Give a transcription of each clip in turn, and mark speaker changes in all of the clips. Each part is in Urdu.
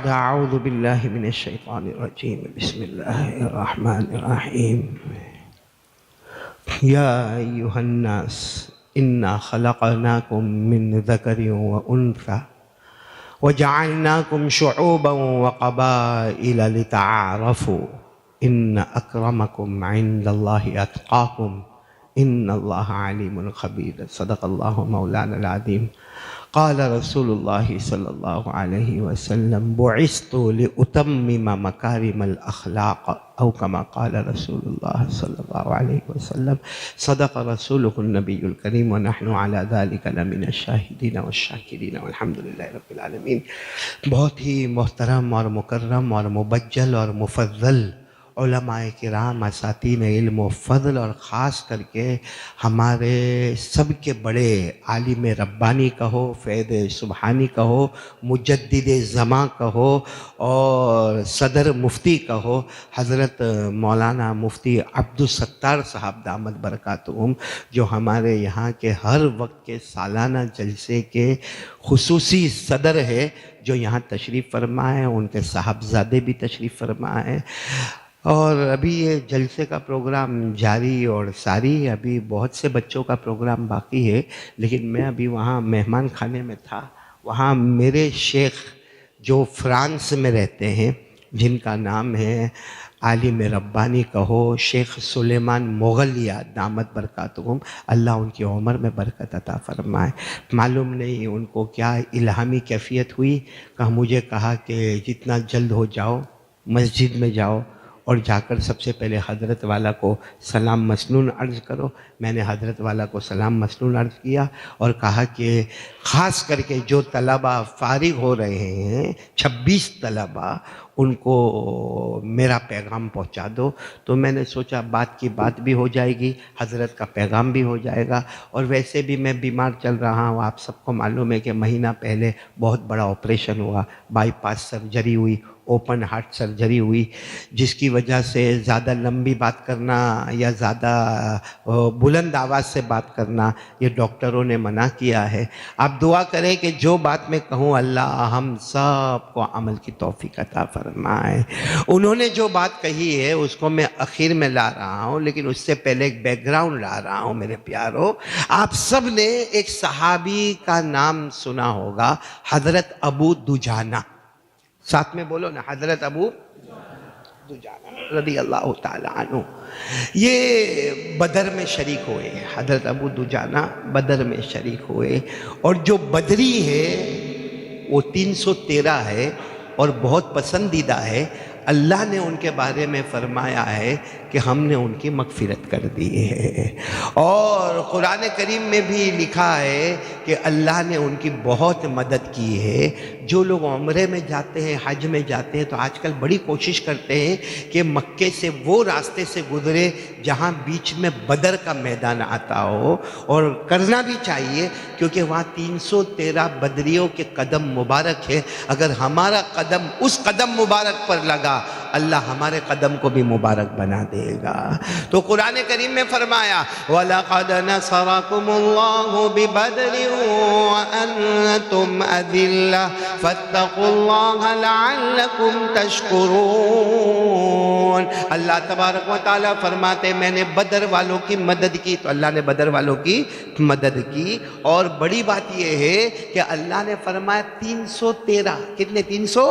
Speaker 1: أعوذ بالله من الشيطان الرجيم. بسم الله الرحمن الرحيم. يا أيها الناس إنا خلقناكم من ذكر وأنثى وجعلناكم شعوبا وقبائل لتعارفوا إن أكرمكم عند الله أتقاكم إن الله عليم خبير. صدق الله مولانا العظيم. قال رسول الله صلی اللہ علیہ وسلم بعثت لأتمم مکارم الاخلاق او کما قال رسول اللہ صلی اللہ علیہ وسلم. صدق رسولہ النبی الکریم ونحن علی ذلک لمن الشاہدین والشاکرین والحمد للہ رب العالمین. بہت ہی محترم اور مکرم اور مبجل اور مفضل علماء کرام، اساتین علم و فضل، اور خاص کر کے ہمارے سب کے بڑے عالم ربانی کہو، فیض سبحانی کہو، مجدد زماں کہو، اور صدر مفتی کہو، حضرت مولانا مفتی عبدالستار صاحب دامت برکاتہم، جو ہمارے یہاں کے ہر وقت کے سالانہ جلسے کے خصوصی صدر ہے، جو یہاں تشریف فرما ہے. ان کے صاحبزادے بھی تشریف فرما ہے. اور ابھی یہ جلسے کا پروگرام جاری اور ساری، ابھی بہت سے بچوں کا پروگرام باقی ہے، لیکن میں ابھی وہاں مہمان خانے میں تھا. وہاں میرے شیخ جو فرانس میں رہتے ہیں، جن کا نام ہے عالم ربانی کہو شیخ سلیمان مغلیہ دامت برکاتہم، اللہ ان کی عمر میں برکت عطا فرمائے. معلوم نہیں ان کو کیا الہامی کیفیت ہوئی کہ مجھے کہا کہ جتنا جلد ہو جاؤ مسجد میں جاؤ اور جا کر سب سے پہلے حضرت والا کو سلام مسنون عرض کرو. میں نے حضرت والا کو سلام مسنون عرض کیا اور کہا کہ خاص کر کے جو طلبہ فارغ ہو رہے ہیں 26 طلبہ، ان کو میرا پیغام پہنچا دو. تو میں نے سوچا بات کی بات بھی ہو جائے گی، حضرت کا پیغام بھی ہو جائے گا. اور ویسے بھی میں بیمار چل رہا ہوں، آپ سب کو معلوم ہے کہ مہینہ پہلے بہت بڑا آپریشن ہوا، بائی پاس سرجری ہوئی، اوپن ہارٹ سرجری ہوئی، جس کی وجہ سے زیادہ لمبی بات کرنا یا زیادہ بلند آواز سے بات کرنا یہ ڈاکٹروں نے منع کیا ہے. آپ دعا کریں کہ جو بات میں کہوں اللہ ہم سب کو عمل کی توفیق عطا فرمائے. انہوں نے جو بات کہی ہے اس کو میں اخیر میں لا رہا ہوں، لیکن اس سے پہلے ایک بیک گراؤنڈ لا رہا ہوں. میرے پیارو، آپ سب نے ایک صحابی کا نام سنا ہوگا، حضرت ابو دجانہ. ساتھ میں بولو نا، حضرت ابو دجانہ رضی اللہ تعالی عنہ. یہ بدر میں شریک ہوئے، حضرت ابو دجانہ بدر میں شریک ہوئے. اور جو بدری ہے وہ 313 ہے اور بہت پسندیدہ ہے. اللہ نے ان کے بارے میں فرمایا ہے کہ ہم نے ان کی مغفرت کر دی ہے. اور قرآن کریم میں بھی لکھا ہے کہ اللہ نے ان کی بہت مدد کی ہے. جو لوگ عمرے میں جاتے ہیں، حج میں جاتے ہیں، تو آج کل بڑی کوشش کرتے ہیں کہ مکے سے وہ راستے سے گزرے جہاں بیچ میں بدر کا میدان آتا ہو، اور کرنا بھی چاہیے کیونکہ وہاں 313 بدریوں کے قدم مبارک ہے. اگر ہمارا قدم اس قدم مبارک پر لگا، اللہ ہمارے قدم کو بھی مبارک بنا دے گا. تو قرآن کریم میں فرمایا وَلَقَدْ نَصَرَكُمُ اللَّهُ بِبَدْرٍ وَأَنْتُمْ أَذِلَّةٌ فَاتَّقُوا اللَّهَ لَعَلَّكُمْ تَشْكُرُونَ. اللہ تبارک و تعالیٰ فرماتے میں نے بدر والوں کی مدد کی. تو اللہ نے بدر والوں کی مدد کی. اور بڑی بات یہ ہے کہ اللہ نے فرمایا 313، کتنے؟ 300.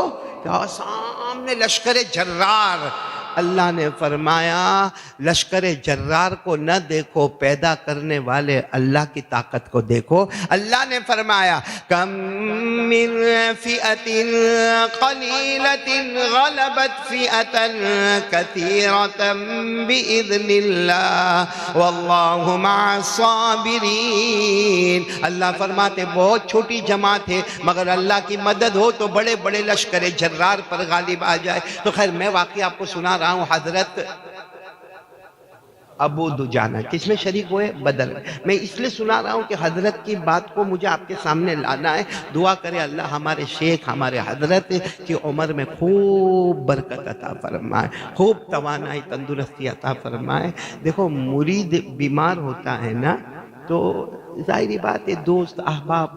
Speaker 1: سامنے لشکر جرار. اللہ نے فرمایا لشکر جرار کو نہ دیکھو، پیدا کرنے والے اللہ کی طاقت کو دیکھو. اللہ نے فرمایا کم من فئۃ قلیلۃ غلبت فئۃ کثیرۃ بإذن اللہ واللہ مع الصابرین. اللہ فرماتے بہت چھوٹی جماعت ہے، مگر اللہ کی مدد ہو تو بڑے بڑے لشکر جرار پر غالب آ جائے. تو خیر میں واقعی آپ کو سنا رہا ہوں. حضرت ابو دجانہ کس میں شریک ہوئے؟ بدر میں. میں اس لیے سنا رہا ہوں کہ حضرت کی بات کو مجھے آپ کے سامنے لانا ہے. دعا کرے اللہ ہمارے شیخ ہمارے حضرت کی عمر میں خوب برکت عطا فرمائے، خوب توانائی تندرستی عطا فرمائے. دیکھو مرید بیمار ہوتا ہے نا، تو ظاہری بات ہے دوست احباب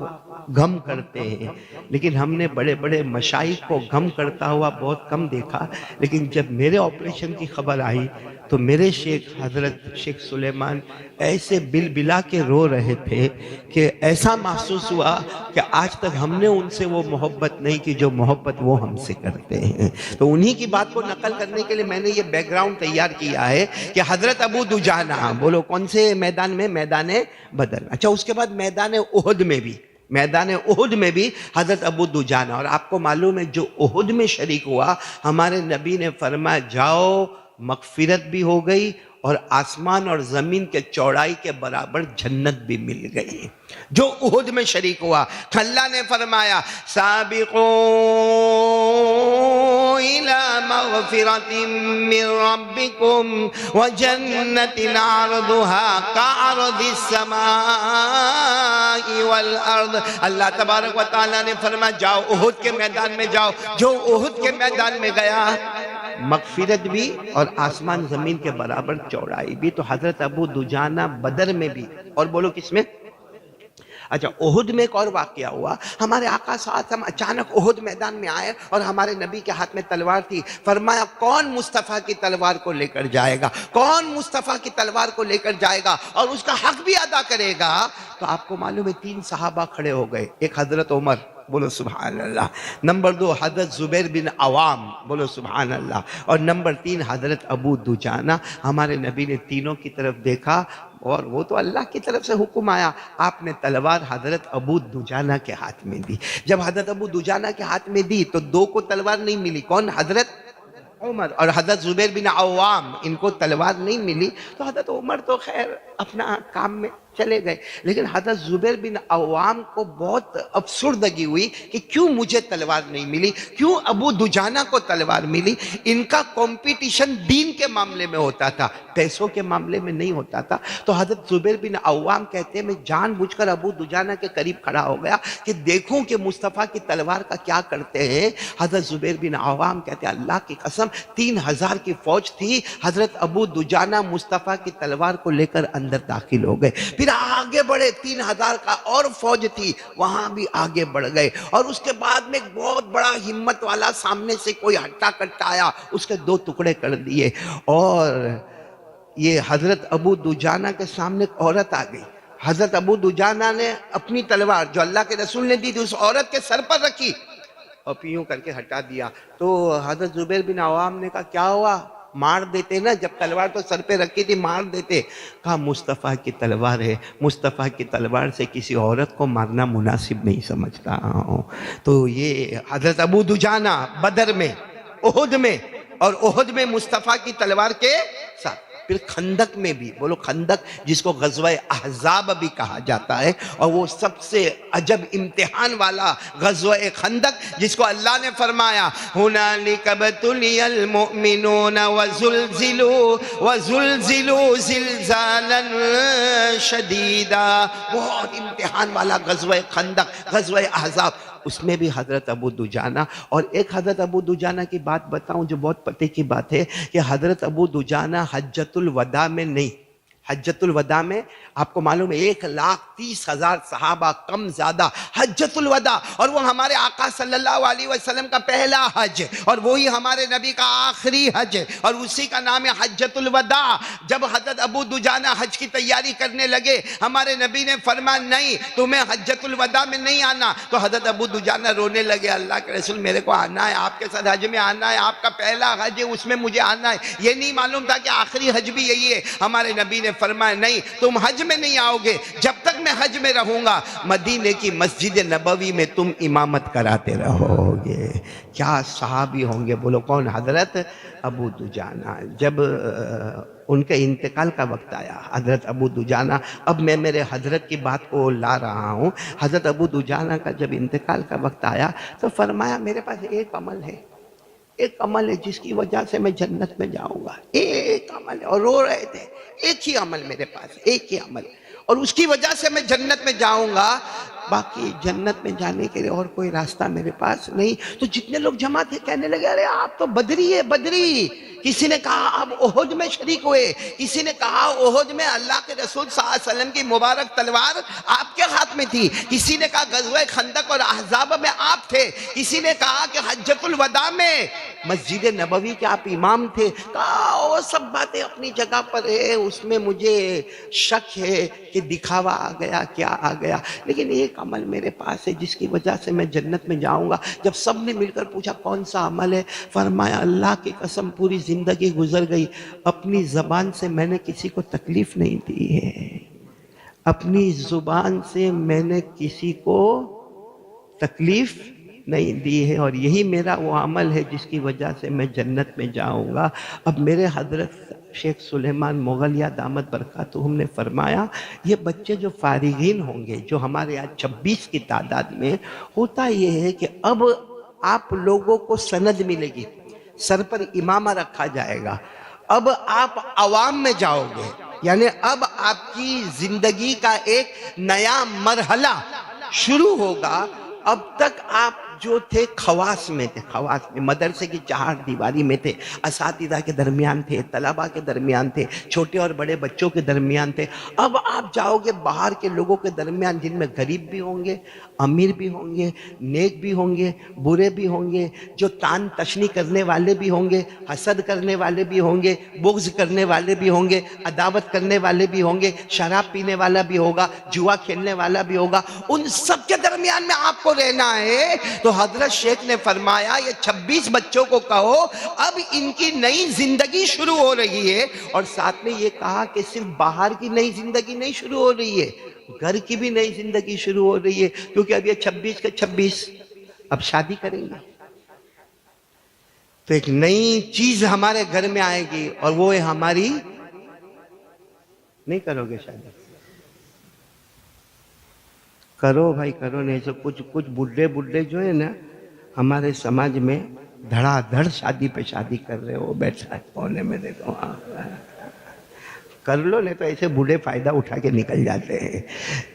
Speaker 1: غم کرتے ہیں، لیکن ہم نے بڑے بڑے مشائخ کو غم کرتا ہوا بہت کم دیکھا، لیکن جب میرے آپریشن کی خبر آئی تو میرے شیخ حضرت شیخ سلیمان ایسے بل بلا کے رو رہے تھے کہ ایسا محسوس ہوا کہ آج تک ہم نے ان سے وہ محبت نہیں کی جو محبت وہ ہم سے کرتے ہیں۔ تو انہی کی بات کو نقل کرنے کے لیے میں نے یہ بیک گراؤنڈ تیار کیا ہے کہ حضرت ابو دجانہ، بولو کون سے میدان میں؟ میدان بدر۔ اچھا، اس کے بعد میدان احد میں بھی حضرت ابو دجانہ، اور آپ کو معلوم ہے جو احد میں شریک ہوا، ہمارے نبی نے فرمایا جاؤ مغفرت بھی ہو گئی اور آسمان اور زمین کے چوڑائی کے برابر جنت بھی مل گئی۔ جو احد میں شریک ہوا، اللہ نے فرمایا سابقوا إلى مغفرة من ربكم وجنة عرضها كعرض السماء والأرض۔ اللہ تبارک و تعالیٰ نے فرمایا جاؤ احد کے میدان میں جاؤ۔ جو احد کے میدان میں گیا، مغفرت بھی اور آسمان زمین کے برابر چوڑائی بھی۔ تو حضرت ابو دجانہ بدر میں بھی، اور بولو کس میں؟ اچھا، احد میں ایک اور واقعہ ہوا۔ ہمارے آقا صلی اللہ علیہ وسلم اچانک احد میدان میں آئے اور ہمارے نبی کے ہاتھ میں تلوار تھی۔ فرمایا کون مصطفیٰ کی تلوار کو لے کر جائے گا؟ کون مصطفیٰ کی تلوار کو لے کر جائے گا اور اس کا حق بھی ادا کرے گا؟ تو آپ کو معلوم ہے 3 صحابہ کھڑے ہو گئے۔ ایک حضرت عمر، بولو سبحان اللہ۔ نمبر 2 حضرت زبیر بن عوام، بولو سبحان اللہ۔ اور نمبر 3 حضرت ابو دجانہ۔ ہمارے نبی نے تینوں کی طرف دیکھا اور وہ تو اللہ کی طرف سے حکم آیا، آپ نے تلوار حضرت ابو دجانہ کے ہاتھ میں دی۔ جب حضرت ابو دجانہ کے ہاتھ میں دی تو 2 کو تلوار نہیں ملی، کون؟ حضرت عمر اور حضرت زبیر بن عوام، ان کو تلوار نہیں ملی۔ تو حضرت عمر تو خیر اپنا کام میں چلے گئے، لیکن حضرت زبیر بن عوام کو بہت افسردگی ہوئی کہ کیوں مجھے تلوار نہیں ملی، کیوں ابو دجانہ کو تلوار ملی۔ ان کا کمپٹیشن دین کے معاملے میں ہوتا تھا، پیسوں کے معاملے میں نہیں ہوتا تھا۔ تو حضرت زبیر بن عوام کہتے ہیں میں جان بوجھ کر ابو دجانہ کے قریب کھڑا ہو گیا کہ دیکھوں کہ مصطفیٰ کی تلوار کا کیا کرتے ہیں۔ حضرت زبیر بن عوام کہتے ہیں اللہ کی قسم 3000 کی فوج تھی، حضرت ابو دجانہ مصطفیٰ کی تلوار کو لے کر اندر داخل ہو گئے، پھر آگے بڑھے، 3000 کا اور فوج تھی، وہاں بھی آگے بڑھ گئے، اور اس کے بعد میں ایک بہت بڑا ہمت والا سامنے سے کوئی ہٹا کٹا آیا، اس کے 2 ٹکڑے کر دیے، اور یہ حضرت ابو دجانہ کے سامنے ایک عورت آ گئی۔ حضرت ابو دجانہ نے اپنی تلوار جو اللہ کے رسول نے دی تھی اس عورت کے سر پر رکھی اور پیوں کر کے ہٹا دیا۔ تو حضرت زبیر بن عوام نے کہا کیا ہوا؟ مار دیتے نا، جب تلوار تو سر پہ رکھی تھی مار دیتے۔ کہا مصطفیٰ کی تلوار ہے، مصطفیٰ کی تلوار سے کسی عورت کو مارنا مناسب نہیں سمجھتا ہوں۔ تو یہ حضرت ابو دجانہ بدر میں، احد میں، اور احد میں مصطفیٰ کی تلوار کے ساتھ۔ پھر خندق میں بھی، بولو خندق، جس کو غزوہ احزاب بھی کہا جاتا ہے، اور وہ سب سے عجب امتحان والا غزوہ خندق جس کو اللہ نے فرمایا هُنَالِكَ ابْتُلِيَ الْمُؤْمِنُونَ وَزُلْزِلُوا زِلْزَالًا شَدِيدًا۔ بہت امتحان والا غزوہ خندق، غزوہ احزاب، اس میں بھی حضرت ابو دجانہ۔ اور ایک حضرت ابو دجانہ کی بات بتاؤں جو بہت پتے کی بات ہے کہ حضرت ابو دجانہ حجۃ الوداع میں نہیں، حجۃ الوداع میں آپ کو معلوم ہے 1,30,000 صحابہ کم زیادہ حجۃ الوداع، اور وہ ہمارے آقا صلی اللہ علیہ وسلم کا پہلا حج، اور وہی ہمارے نبی کا آخری حج، اور اسی کا نام ہے حجۃ الوداع۔ جب حضرت ابو دجانہ حج کی تیاری کرنے لگے، ہمارے نبی نے فرمایا نہیں تمہیں حجۃ الوداع میں نہیں آنا۔ تو حضرت ابو دجانہ رونے لگے، اللہ کے رسول میرے کو آنا ہے، آپ کے ساتھ حج میں آنا ہے، آپ کا پہلا حج ہے اس میں مجھے آنا ہے۔ یہ نہیں معلوم تھا کہ آخری حج بھی یہی ہے۔ ہمارے نبی نے فرمایا نہیں تم حج میں نہیں آؤ گے، جب تک میں حج میں رہوں گا مدینے کی مسجد نبوی میں تم امامت کراتے رہو گے۔ کیا صحابی ہوں گے، بولو کون؟ حضرت ابو دجانہ۔ جب ان کے انتقال کا وقت آیا حضرت ابو دجانہ، اب میں میرے حضرت کی بات کو لا رہا ہوں، حضرت ابو دجانہ کا جب انتقال کا وقت آیا تو فرمایا میرے پاس ایک عمل ہے، ایک عمل ہے جس کی وجہ سے میں جنت میں جاؤں گا، ایک عمل ہے، اور رو رہے تھے، ایک ہی عمل میرے پاس، ایک ہی عمل۔ اور اس کی وجہ سے میں جنت میں جاؤں گا، باقی جنت میں جانے کے لیے اور کوئی راستہ میرے پاس نہیں۔ تو جتنے لوگ جمع تھے کہنے لگے ارے آپ تو بدری ہے، بدری۔ کسی نے کہا آپ احد میں شریک ہوئے، کسی نے کہا احد میں اللہ کے رسول صلی اللہ علیہ وسلم کی مبارک تلوار آپ کے ہاتھ میں تھی، کسی نے کہا غزوہ خندق اور احزاب میں آپ تھے، کسی نے کہا کہ حجۃ الوداع میں مسجد نبوی کے آپ امام تھے۔ کہا وہ سب باتیں اپنی جگہ پر ہے، اس میں مجھے شک ہے کہ دکھاوا آ گیا، کیا آ گیا، لیکن ایک عمل میرے پاس ہے جس کی وجہ سے میں جنت میں جاؤں گا۔ جب سب نے مل کر پوچھا کون سا عمل ہے، فرمایا اللہ کی قسم پوری زندگی گزر گئی، اپنی زبان سے میں نے کسی کو تکلیف نہیں دی ہے، اپنی زبان سے میں نے کسی کو تکلیف نہیں دی ہے، اور یہی میرا وہ عمل ہے جس کی وجہ سے میں جنت میں جاؤں گا۔ اب میرے حضرت شیخ سلیمان مغلیہ دامت برکاتہم نے فرمایا یہ بچے جو فارغین ہوں گے، جو ہمارے یہاں 26 کی تعداد میں، ہوتا یہ ہے کہ اب آپ لوگوں کو سند ملے گی، سر پر امامہ رکھا جائے گا، اب آپ عوام میں جاؤ گے، یعنی اب آپ کی زندگی کا ایک نیا مرحلہ شروع ہوگا۔ اب تک آپ جو تھے خواص میں تھے، خواص میں مدرسے کی چہار دیواری میں تھے، اساتذہ کے درمیان تھے، طلباء کے درمیان تھے، چھوٹے اور بڑے بچوں کے درمیان تھے۔ اب آپ جاؤ گے باہر کے لوگوں کے درمیان، جن میں غریب بھی ہوں گے، امیر بھی ہوں گے، نیک بھی ہوں گے، برے بھی ہوں گے، جو تان تشنی کرنے والے بھی ہوں گے، حسد کرنے والے بھی ہوں گے، بغض کرنے والے بھی ہوں گے، عداوت کرنے والے بھی ہوں گے، شراب پینے والا بھی ہوگا، جوا کھیلنے والا بھی ہوگا، ان سب کے درمیان میں آپ کو رہنا ہے۔ تو حضرت شیخ نے فرمایا یہ 26 بچوں کو کہو اب ان کی نئی زندگی شروع ہو رہی ہے، اور ساتھ میں یہ کہا کہ صرف باہر کی نئی زندگی نہیں شروع ہو رہی ہے، گھر کی بھی نئی زندگی شروع ہو رہی ہے، کیونکہ اب یہ 26 کے 26 اب شادی کریں گے، تو ایک نئی چیز ہمارے گھر میں آئے گی، اور وہ ہے ہماری، نہیں کرو گے شادی؟ کرو بھائی کرو، نہیں تو کچھ بڈھے جو ہیں نا ہمارے سماج میں دھڑا دھڑ شادی پہ شادی کر رہے ہو، بیٹھا ہے کونے میں دیکھو، کر لو، نہیں تو ایسے بوڑھے فائدہ اٹھا کے نکل جاتے ہیں۔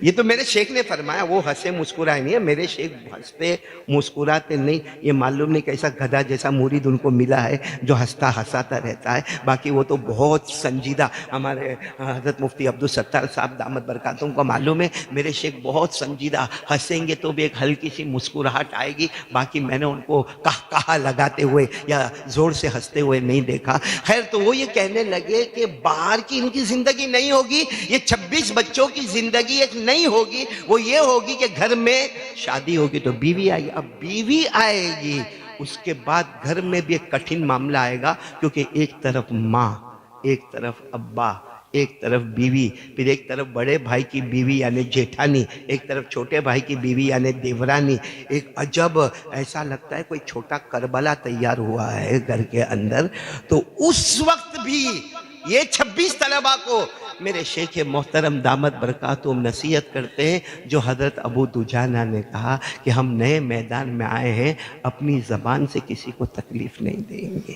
Speaker 1: یہ تو میرے شیخ نے فرمایا، وہ ہنسے مسکرائے نہیں ہے، میرے شیخ ہنستے مسکراتے نہیں، یہ معلوم نہیں کیسا گدھا جیسا مرید ان کو ملا ہے جو ہنستا ہنساتا رہتا ہے، باقی وہ تو بہت سنجیدہ، ہمارے حضرت مفتی عبدالستار صاحب دامت برکاتہم کو معلوم ہے میرے شیخ بہت سنجیدہ، ہنسیں گے تو بھی ایک ہلکی سی مسکراہٹ آئے گی، باقی میں نے ان کو کہا لگاتے ہوئے یا زور سے ہنستے ہوئے نہیں دیکھا۔ خیر، تو وہ یہ کہنے لگے کہ باہر کی ان کی زندگی نہیں ہوگی، یہ 26 بچوں کی زندگی ایک نہیں ہوگی، وہ یہ ہوگی کہ گھر میں شادی ہوگی تو بیوی آئے گی، اب بیوی آئے گی اس کے بعد گھر میں بھی ایک کٹھن معاملہ آئے گا، کیونکہ ایک طرف ماں، ایک طرف ابا، ایک طرف بیوی، پھر ایک طرف بڑے بھائی کی بیوی یعنی جیٹھانی، ایک طرف چھوٹے بھائی کی بیوی یعنی دیورانی، ایک عجب، ایسا لگتا ہے کوئی چھوٹا کربلا تیار ہوا ہے گھر کے اندر۔ تو اس وقت بھی یہ 26 طلباء کو میرے شیخ محترم دامت برکاتہم نصیحت کرتے ہیں، جو حضرت ابو دجانہ نے کہا کہ ہم نئے میدان میں آئے ہیں، اپنی زبان سے کسی کو تکلیف نہیں دیں گے،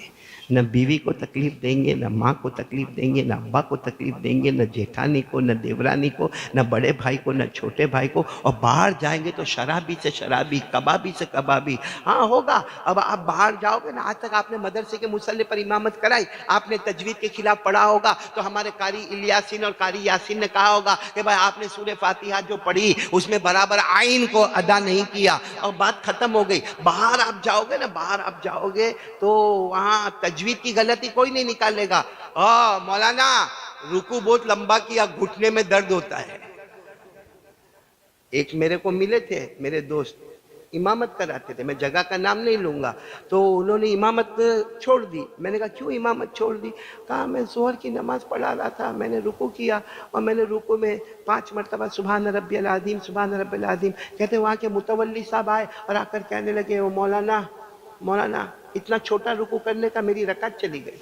Speaker 1: نہ بیوی کو تکلیف دیں گے، نہ ماں کو تکلیف دیں گے، نہ ابا کو تکلیف دیں گے، نہ جیٹھانی کو، نہ دیورانی کو، نہ بڑے بھائی کو، نہ چھوٹے بھائی کو، اور باہر جائیں گے تو شرابی سے شرابی، کبابی سے کبابی، ہاں ہوگا۔ اب آپ باہر جاؤ گے نا، آج تک آپ نے مدرسے کے مصلی پر امامت کرائی، آپ نے تجوید کے خلاف پڑھا ہوگا، تو ہمارے قاری الیاسین اور قاری یاسین نے کہا ہوگا کہ بھائی آپ نے سورہ فاتحہ جو پڑھی اس میں برابر عین کو ادا نہیں کیا، اور بات ختم ہو گئی۔ باہر آپ جاؤ گے نا، باہر آپ جاؤ گے تو وہاں تجوید کی غلطی کوئی نہیں نکالے گا، مولانا رکوع بہت لمبا کیا، گھٹنے میں درد ہوتا ہے۔ ایک میرے کو ملے تھے میرے دوست، امامت کراتے تھے، میں جگہ کا نام نہیں لوں گا، تو انہوں نے امامت چھوڑ دی۔ میں نے کہا کیوں امامت چھوڑ دی؟ کہا میں ظہر کی نماز پڑھا رہا تھا، میں نے رکوع کیا، اور میں نے رکوع میں 5 مرتبہ سبحان ربی العظیم سبحان ربی العظیم کہتے، وہاں کے متولی صاحب آئے اور آ کر کہنے لگے مولانا اتنا چھوٹا رکوع کرنے کا میری رکعت چلی گئی۔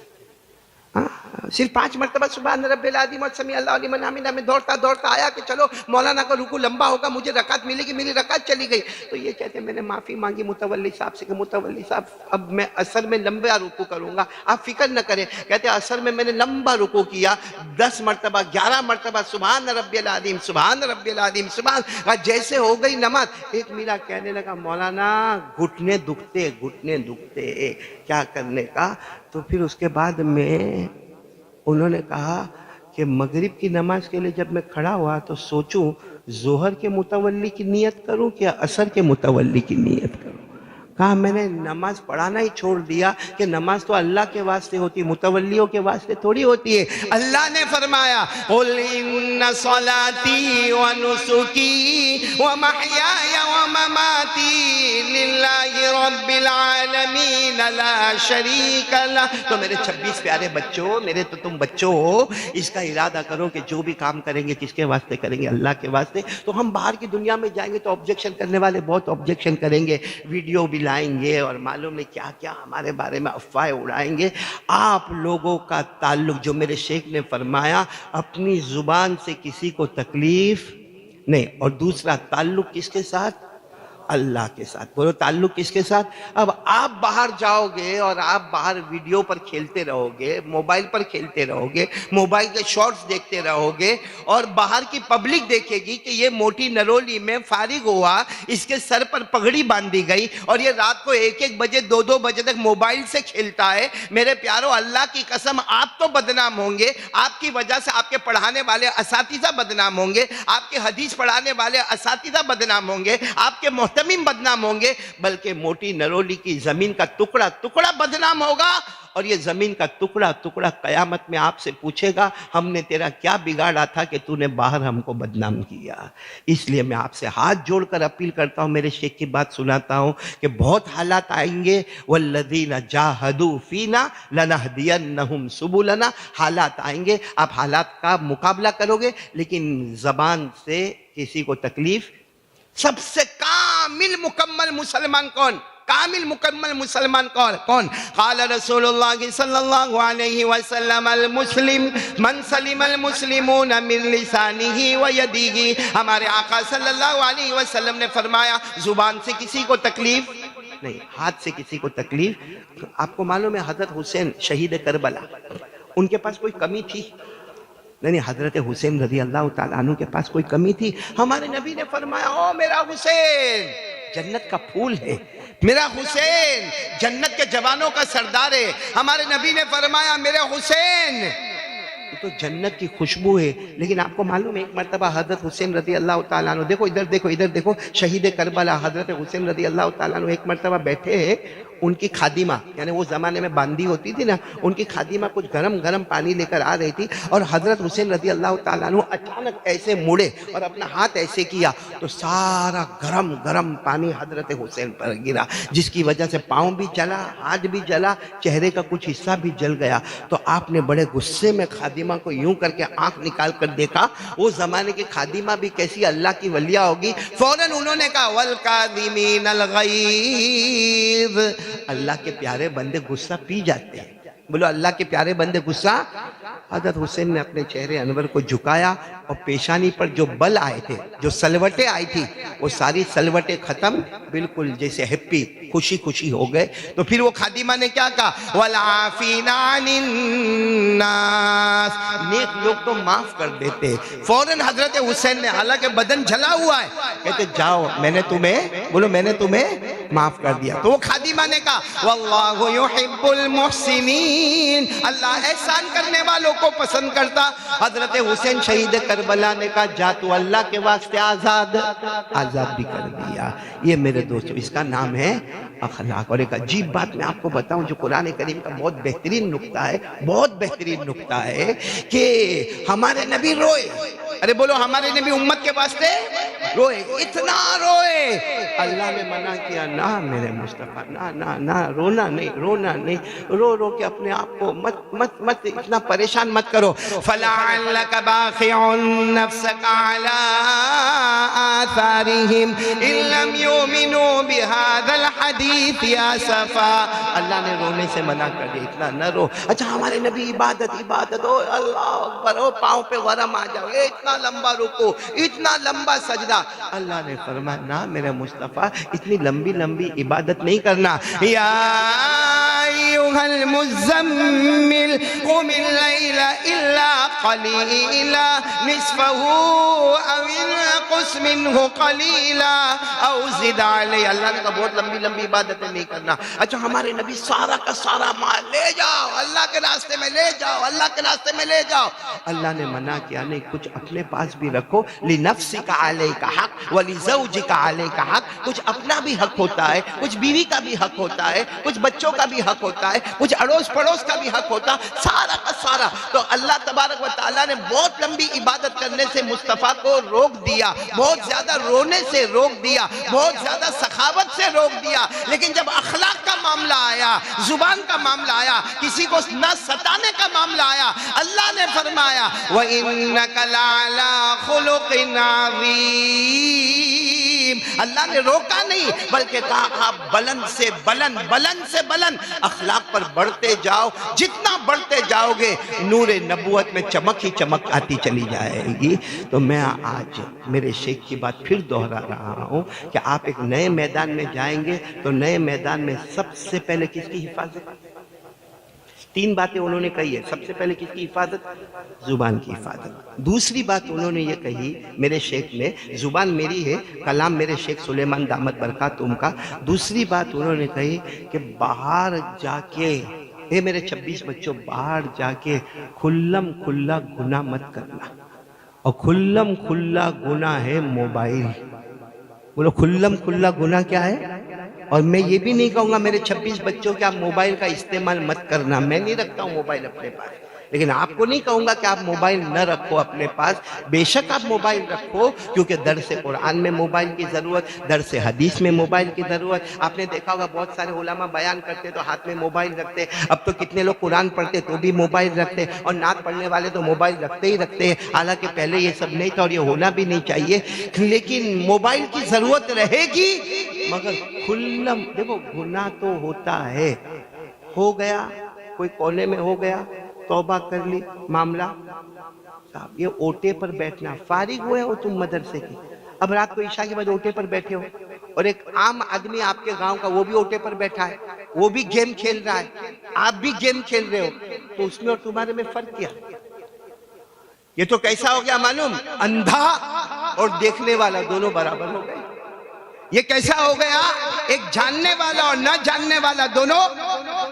Speaker 1: صرف 5 مرتبہ سبحان رب العظیم اور سمیع اللہ لمن حمدہ میں دوڑتا دوڑتا آیا کہ چلو مولانا کا رکوع لمبا ہوگا، مجھے رکعت ملے گی، میری رکعت چلی گئی. تو یہ کہتے ہیں میں نے معافی مانگی متولی صاحب سے کہ متولی صاحب اب میں اثر میں لمبا رکوع کروں گا، آپ فکر نہ کریں. کہتے ہیں اثر میں نے لمبا رکوع کیا 10 مرتبہ 11 مرتبہ سبحان رب العظیم سبحان رب العظیم سبحان. جیسے ہو گئی نماز، ایک میرا کہنے لگا مولانا گھٹنے دکھتے کیا کرنے کا. تو پھر اس کے بعد میں انہوں نے کہا کہ مغرب کی نماز کے لیے جب میں کھڑا ہوا تو سوچوں ظہر کے متولی کی نیت کروں کہ عصر کے متولی کی نیت کروں. کہا میں نے نماز پڑھانا ہی چھوڑ دیا کہ نماز تو اللہ کے واسطے ہوتی، متولیوں کے واسطے تھوڑی ہوتی ہے. اللہ نے فرمایا قل ان صلاتی ونسکی ومحیای ومماتی للہ رب العالمین لا شریک لہ. تو میرے 26 پیارے بچوں، میرے تو تم بچوں ہو، اس کا ارادہ کرو کہ جو بھی کام کریں گے کس کے واسطے کریں گے؟ اللہ کے واسطے. تو ہم باہر کی دنیا میں جائیں گے تو آبجیکشن کرنے والے بہت آبجیکشن کریں گے، ویڈیو بھی لائیں گے اور معلوم نہیں کیا کیا ہمارے بارے میں افواہیں اڑائیں گے. آپ لوگوں کا تعلق، جو میرے شیخ نے فرمایا، اپنی زبان سے کسی کو تکلیف نہیں، اور دوسرا تعلق کس کے ساتھ؟ اللہ کے ساتھ. بولو تعلق کس کے ساتھ؟ اب آپ باہر جاؤ گے اور آپ باہر ویڈیو پر کھیلتے رہو گے، موبائل پر کھیلتے رہو گے، موبائل کے شارٹس دیکھتے رہو گے، اور باہر کی پبلک دیکھے گی کہ یہ موٹی نرولی میں فارغ ہوا، اس کے سر پر پگڑی باندھی گئی اور یہ رات کو 1-1 بجے 2-2 بجے تک موبائل سے کھیلتا ہے. میرے پیارو، اللہ کی قسم آپ تو بدنام ہوں گے، آپ کی وجہ سے آپ کے پڑھانے والے اساتذہ بدنام ہوں گے، آپ کے حدیث پڑھانے والے اساتذہ بدنام ہوں گے، آپ کے محتمم بدنام ہوں گے، بلکہ موٹی نرولی کی زمین کا ٹکڑا ٹکڑا بدنام ہوگا. اور یہ زمین کا ٹکڑا ٹکڑا قیامت میں آپ سے پوچھے گا ہم نے تیرا کیا بگاڑا تھا کہ تو نے باہر ہم کو بدنام کیا. اس لیے میں آپ سے ہاتھ جوڑ کر اپیل کرتا ہوں، میرے شیخ کی بات سناتا ہوں کہ بہت حالات آئیں گے. والذین جاہدوا فینا لنہدینہم سبلنا. حالات آئیں گے، آپ حالات کا مقابلہ کرو گے، لیکن زبان سے کسی کو تکلیف. سب سے کامل مکمل مسلمان کون؟ کامل مکمل مسلمان کون؟ قال رسول اللہ صلی اللہ علیہ وسلم المسلم من سلم المسلمون من لسانہ و یدہ. ہمارے آقا صلی اللہ علیہ وسلم نے فرمایا زبان سے کسی کو تکلیف نہیں، ہاتھ سے کسی کو تکلیف. آپ کو معلوم ہے حضرت حسین شہید کربلا، ان کے پاس کوئی کمی تھی؟ نہیں، حضرت حسین رضی اللہ تعالیٰ عنہ کے پاس کوئی کمی تھی؟ ہمارے نبی نے فرمایا او میرا حسین جنت کا پھول ہے، میرا حسین جنت کے جوانوں کا سردار ہے. ہمارے نبی نے فرمایا میرے حسین یہ تو جنت کی خوشبو ہے. لیکن آپ کو معلوم ہے ایک مرتبہ حضرت حسین رضی اللہ تعالیٰ عنہ، دیکھو ادھر دیکھو شہید کربلا حضرت حسین رضی اللہ تعالیٰ عنہ ایک مرتبہ بیٹھے ہیں، ان کی خادمہ، یعنی وہ زمانے میں باندھی ہوتی تھی نا، ان کی خادمہ کچھ گرم پانی لے کر آ رہی تھی، اور حضرت حسین رضی اللہ تعالیٰ عنہ اچانک ایسے مڑے اور اپنا ہاتھ ایسے کیا تو سارا گرم پانی حضرت حسین پر گرا، جس کی وجہ سے پاؤں بھی جلا، ہاتھ بھی جلا، چہرے کا کچھ حصہ بھی جل گیا. تو آپ نے بڑے غصے میں خادمہ کو یوں کر کے آنکھ نکال کر دیکھا. وہ زمانے کی خادمہ بھی کیسی اللہ کی ولیہ ہوگی، فوراً انہوں نے کہا والکاظمین الغیظ. اللہ کے پیارے بندے غصہ پی جاتے ہیں. بولو اللہ کے پیارے بندے غصہ. حضرت حسین نے اپنے چہرے انور کو جھکایا اور پیشانی پر جو بل آئے تھے، جو سلوٹیں آئی تھی، وہ ساری سلوٹیں ختم، بالکل جیسے ہیپی خوشی ہو گئے. تو پھر وہ خادمہ نے کیا کہا والعافین عن الناس. نیک لوگ تو معاف کر دیتے. فوراً حضرت حسین نے، حالانکہ بدن جلا ہوا ہے، کہتے جاؤ میں نے تمہیں معاف کر دیا. تو وہ خادمہ نے کہا واللہ یحب المحسنین. اللہ احسان کرنے والوں کو پسند کرتا. حضرت حسین شہید کربلا نے کہا جا تو اللہ کے واسطے آزاد بھی کر دیا. یہ میرے دوستو اس کا نام ہے اخلاق. اور ایک عجیب بات میں آپ کو بتاؤں جو قرآن کریم کا بہت بہترین نکتہ ہے کہ ہمارے نبی روئے. ارے بولو ہمارے نبی امت کے واسطے روئے، اتنا روئے. اللہ نے منع کیا نہ میرے مصطفیٰ، نہ رونا نہیں، رو کے اپنے آپ کو مت اتنا پریشان مت کرو. فَلَعَلَّكَ بَاخِعٌ نَفْسَكَ عَلَىٰ آثَارِهِمْ إِن لَّمْ يُؤْمِنُوا بِهَذَا الْحَدِيثِ الحديث اسفا. اللہ نے رونے سے منع کر دیا، اتنا نہ رو. اچھا ہمارے نبی عبادت او اللہ اکبر، او پاؤں پہ ورم آ جاؤ، اتنا لمبا رکو، اتنا لمبا سجدہ. اللہ نے فرمایا نہ میرے مصطفیٰ، اتنی لمبی لمبی عبادت نہیں کرنا. یا ایھا المزمل قم اللیل الا قلیلا نصفہ او انقص منہ قلیلا او زد علیہ. اللہ نے کہا بہت لمبی لمبی عبادتیں نہیں کرنا. اچھا ہمارے نبی سارا کا سارا مال لے جاؤ، اللہ کے راستے میں لے جاؤ، اللہ کے راستے میں لے جاؤ. اللہ نے منع کیا نہیں، کچھ اپنے پاس بھی رکھو. لنفسک علیک حق ولزوجک علیک حق. کچھ اپنا بھی حق ہوتا ہے، کچھ بیوی کا بھی حق ہوتا ہے، کچھ بچوں کا بھی حق ہوتا ہے، کچھ اڑوس پڑوس کا بھی حق ہوتا، سارا کا سارا. تو اللہ تبارک و تعالیٰ نے بہت لمبی عبادت کرنے سے مصطفیٰ کو روک دیا، بہت زیادہ رونے سے روک دیا، بہت زیادہ سخاوت سے روک دیا. لیکن جب اخلاق کا معاملہ آیا، زبان کا معاملہ آیا، کسی کو نہ ستانے کا معاملہ آیا، اللہ نے فرمایا وَإِنَّكَ لَعَلَىٰ خُلُقٍ عَظِيمٍ. اللہ نے روکا نہیں بلکہ کہا آپ بلند سے بلند، بلند سے بلند اخلاق پر بڑھتے جاؤ. جتنا بڑھتے جاؤ گے نور نبوت میں چمک ہی چمک آتی چلی جائے گی. تو میں آج میرے شیخ کی بات پھر دوہرا رہا ہوں کہ آپ ایک نئے میدان میں جائیں گے تو نئے میدان میں سب سے پہلے کس کی حفاظت؟ تین باتیں انہوں نے کہی ہے. سب سے پہلے کس کی حفاظت؟ زبان کی حفاظت. دوسری بات انہوں نے یہ کہی میرے شیخ نے، زبان میری ہے، کلام میرے شیخ سلیمان دامت برکاتہم کا. دوسری بات انہوں نے کہی کہ باہر جا کے، اے میرے 26 بچوں، باہر جا کے کھلم کھلا گناہ مت کرنا. اور کھلم کھلا گناہ ہے موبائل. بولو کھلم کھلا گناہ کیا ہے؟ اور میں یہ بھی نہیں کہوں گا میرے 26 بچوں کہ آپ موبائل کا استعمال مت کرنا. میں نہیں رکھتا ہوں موبائل اپنے پاس، لیکن آپ کو نہیں کہوں گا کہ آپ موبائل نہ رکھو اپنے پاس. بے شک آپ موبائل رکھو، کیونکہ درس قرآن میں موبائل کی ضرورت، درس حدیث میں موبائل کی ضرورت. آپ نے دیکھا ہوگا بہت سارے علماء بیان کرتے تو ہاتھ میں موبائل رکھتے. اب تو کتنے لوگ قرآن پڑھتے تو بھی موبائل رکھتے، اور نعت پڑھنے والے تو موبائل رکھتے ہی رکھتے ہیں. حالانکہ پہلے یہ سب نہیں تھا اور یہ ہونا بھی نہیں چاہیے. لیکن موبائل کی ضرورت رہے گی، مگر کھلم. دیکھو گناہ تو ہوتا ہے، ہو گیا کوئی کونے میں ہو گیا، توبہ کر لی، معاملہ صاحب. یہ اوٹے پر بیٹھنا، فارغ ہوئے ہو تم مدرسے کی، اب رات کو عشاء کے بعد اوٹے پر بیٹھے ہو، اور ایک عام آدمی آپ کے گاؤں کا وہ بھی اوٹے پر بیٹھا ہے، وہ بھی گیم کھیل رہا ہے، آپ بھی گیم کھیل رہے ہو، تو اس میں اور تمہارے میں فرق کیا؟ یہ تو کیسا ہو گیا معلوم؟ اندھا اور دیکھنے والا دونوں برابر ہو گئے. یہ کیسا ہو گیا؟ ایک جاننے والا اور نہ جاننے والا دونوں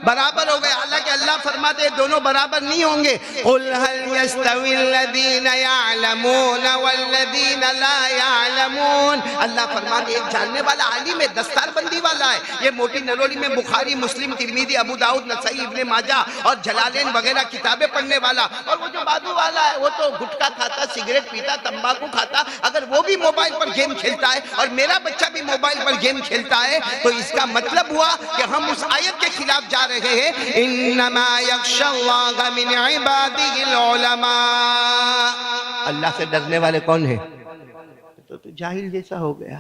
Speaker 1: برابر ہو گئے. حالانکہ اللہ فرماتے ہیں دونوں برابر نہیں ہوں گے. قُلْ هَلْ يَسْتَوِي الَّذِينَ يَعْلَمُونَ وَالَّذِينَ لَا يَعْلَمُونَ. اللہ فرماتے ہیں ایک جاننے والا عالم ہے، دستار بندی والا ہے، یہ موٹی نلولی میں بخاری، مسلم، ترمذی، ابو داؤد، نسائی، ابن ماجہ اور جلالین وغیرہ کتابیں پڑھنے والا. اور وہ جو بازو والا ہے وہ تو گٹکا کھاتا، سگریٹ پیتا، تمباکو کھاتا. اگر وہ بھی موبائل پر گیم کھیلتا ہے اور میرا بچہ بھی موبائل پر گیم کھیلتا ہے تو اس کا مطلب ہوا کہ ہم اس آیت کے خلاف جا رہے ہیں انما یخشی اللہ من عبادہ العلماء. اللہ سے ڈرنے والے کون ہیں؟ تو جاہل جیسا ہو گیا،